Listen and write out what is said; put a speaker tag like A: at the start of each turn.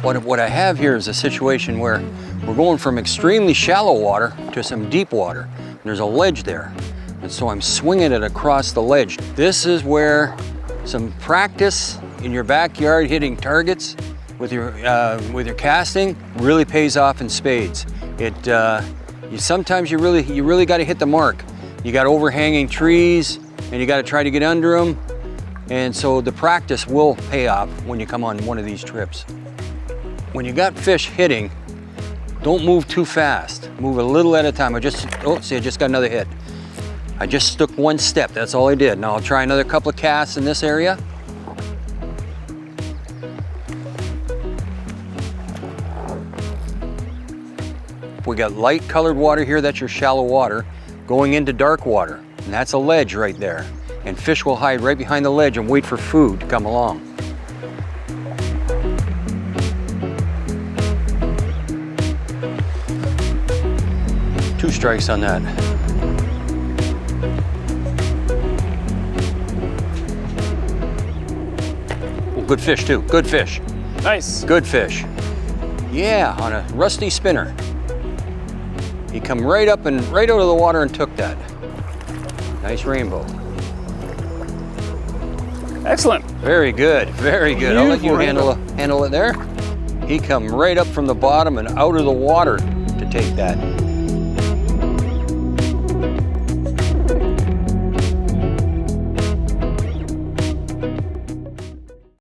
A: What I have here is a situation where we're going from extremely shallow water to some deep water. There's a ledge there, and so I'm swinging it across the ledge. This is where some practice in your backyard hitting targets with your casting really pays off in spades. Sometimes you really got to hit the mark. You got overhanging trees, and you got to try to get under them, and so the practice will pay off when you come on one of these trips. When you got fish hitting, don't move too fast. Move a little at a time. I just got another hit. I just took one step, that's all I did. Now I'll try another couple of casts in this area. If we got light colored water here, that's your shallow water, going into dark water. And that's a ledge right there. And fish will hide right behind the ledge and wait for food to come along. 2 strikes on that. Oh, good fish too, good fish.
B: Nice.
A: Good fish. Yeah, on a rusty spinner. He come right up and right out of the water and took that. Nice rainbow.
B: Excellent.
A: Very good, very good. I'll let you handle it there. He come right up from the bottom and out of the water to take that.